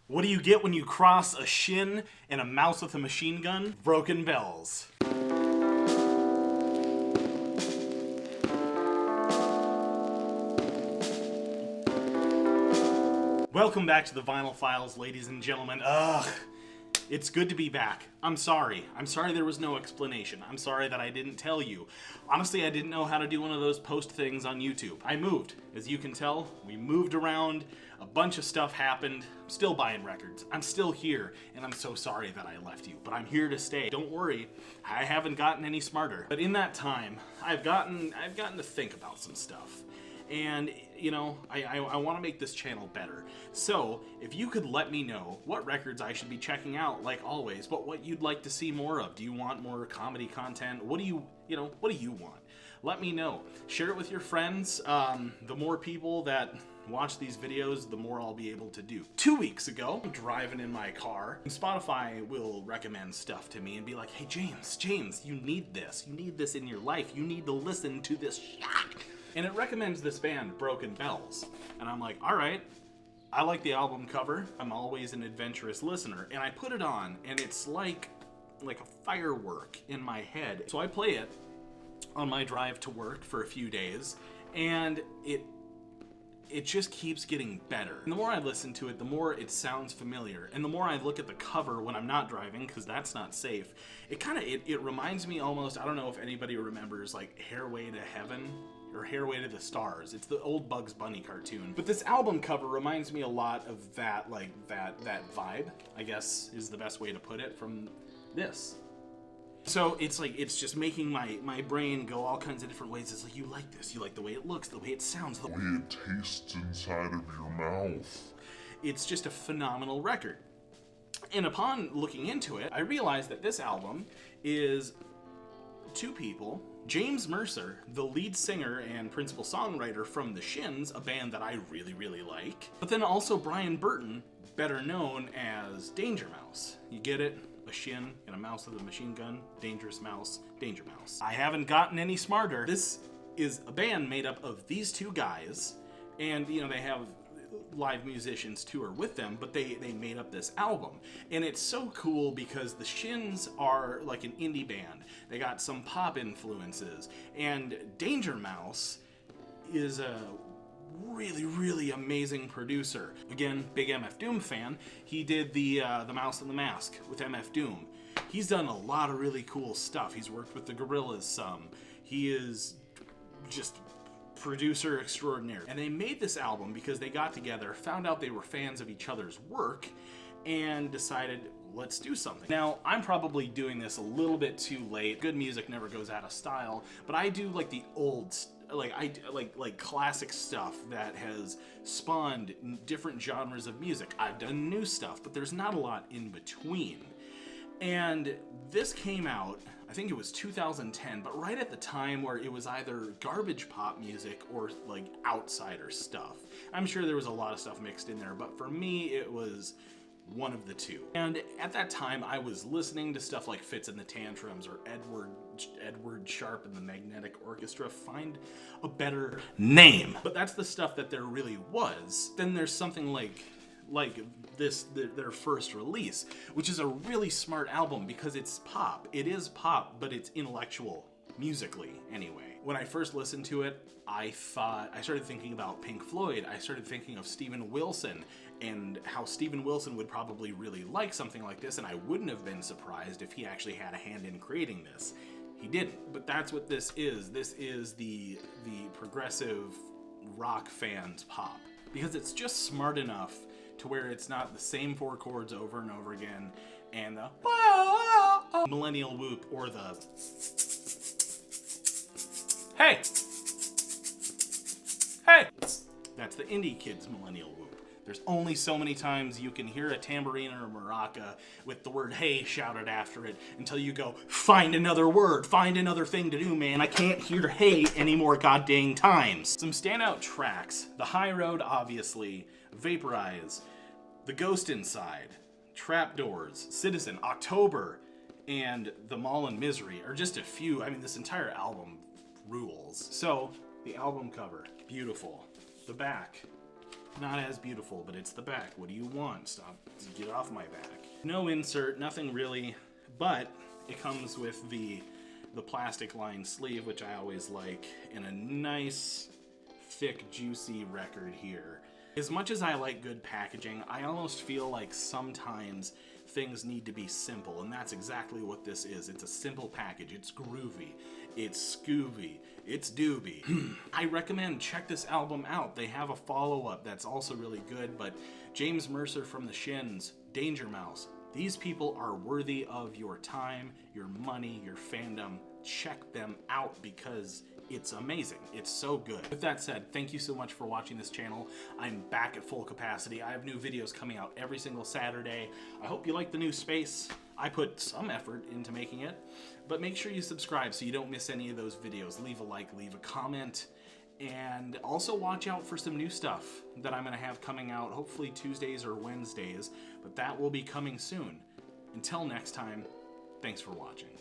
What do you get when you cross a shin and a mouse with a machine gun? Broken bells. Welcome back to the Vinyl Files, ladies and gentlemen. It's good to be back. I'm sorry. There was no explanation. I'm sorry that I didn't tell you. Honestly, I didn't know how to do one of those post things on YouTube. I moved. As you can tell, we moved around. A bunch of stuff happened. I'm still buying records. I'm still here, and I'm so sorry that I left you. But I'm here to stay. Don't worry. I haven't gotten any smarter. But in that time, I've gotten to think about some stuff. And, you know, I want to make this channel better. So, if you could let me know what records I should be checking out, like always, but what you'd like to see more of. Do you want more comedy content? What do you want? Let me know. Share it with your friends. The more people that watch these videos, the more I'll be able to do. 2 weeks ago, I'm driving in my car, and Spotify will recommend stuff to me and be like, hey, James, you need this. You need this in your life. You need to listen to this shit. And it recommends this band, Broken Bells. And I'm like, all right, I like the album cover. I'm always an adventurous listener. And I put it on, and it's like a firework in my head. So I play it on my drive to work for a few days, and it just keeps getting better. And the more I listen to it, the more it sounds familiar. And the more I look at the cover when I'm not driving, because that's not safe, it reminds me almost, I don't know if anybody remembers, like, Hairway to Heaven, or Hairway to the Stars. It's the old Bugs Bunny cartoon. But this album cover reminds me a lot of that, like, that vibe, I guess is the best way to put it, from this. So it's like, it's just making my brain go all kinds of different ways. It's like, you like this, you like the way it looks, the way it sounds, the way it tastes inside of your mouth. It's just a phenomenal record. And upon looking into it, I realized that this album is two people. James Mercer, the lead singer and principal songwriter from The Shins, a band that I really, really like. But then also Brian Burton, better known as Danger Mouse. You get it? A shin and a mouse with a machine gun. Dangerous Mouse, Danger Mouse. I haven't gotten any smarter. This is a band made up of these two guys, and, you know, they have live musicians tour with them, but they made up this album. And it's so cool because the Shins are like an indie band. They got some pop influences, and Danger Mouse is a really, really amazing producer. Again, big MF Doom fan. He did the Mouse and the Mask with MF Doom. He's done a lot of really cool stuff. He's worked with the Gorillaz some. He is just producer extraordinaire. And they made this album because they got together, found out they were fans of each other's work, and decided, let's do something. Now, I'm probably doing this a little bit too late. Good music never goes out of style, but I do like the old, like classic stuff that has spawned different genres of music. I've done new stuff, but there's not a lot in between. And this came out, I think it was 2010, but right at the time where it was either garbage pop music or like outsider stuff. I'm sure there was a lot of stuff mixed in there, but for me, it was one of the two. And at that time, I was listening to stuff like Fitz and the Tantrums or Edward Sharpe and the Magnetic Orchestra. Find a better name. But that's the stuff that there really was. Then there's something like this, their first release, which is a really smart album because it's pop. It is pop, but it's intellectual, musically anyway. When I first listened to it, I started thinking about Pink Floyd. I started thinking of Steven Wilson and how Steven Wilson would probably really like something like this, and I wouldn't have been surprised if he actually had a hand in creating this. He didn't, but that's what this is. This is the progressive rock fans pop, because it's just smart enough to where it's not the same four chords over and over again, and the millennial whoop or the hey. That's the indie kids millennial whoop. There's only so many times you can hear a tambourine or a maraca with the word hey shouted after it until you go, find another word, find another thing to do, man. I can't hear hey any more goddamn times. Some standout tracks: The High Road, obviously, Vaporize, The Ghost Inside, Trapdoors, Citizen, October, and The Mall in Misery are just a few. I mean, this entire album rules. So, the album cover, beautiful. The back, Not as beautiful, but it's the back. What do you want? Stop. Get off my back. No insert, nothing really, but it comes with the plastic lined sleeve, which I always like, and a nice, thick, juicy record here. As much as I like good packaging, I almost feel like sometimes things need to be simple, and that's exactly what this is. It's a simple package. It's groovy. It's Scooby. It's Doobie. I recommend check this album out. They have a follow-up that's also really good, but James Mercer from the Shins, Danger Mouse, these people are worthy of your time, your money, your fandom. Check them out because it's amazing. It's so good. With that said, thank you so much for watching this channel. I'm back at full capacity. I have new videos coming out every single Saturday. I hope you like the new space. I put some effort into making it, but make sure you subscribe so you don't miss any of those videos. Leave a like, leave a comment, and also watch out for some new stuff that I'm gonna have coming out, hopefully Tuesdays or Wednesdays, but that will be coming soon. Until next time, thanks for watching.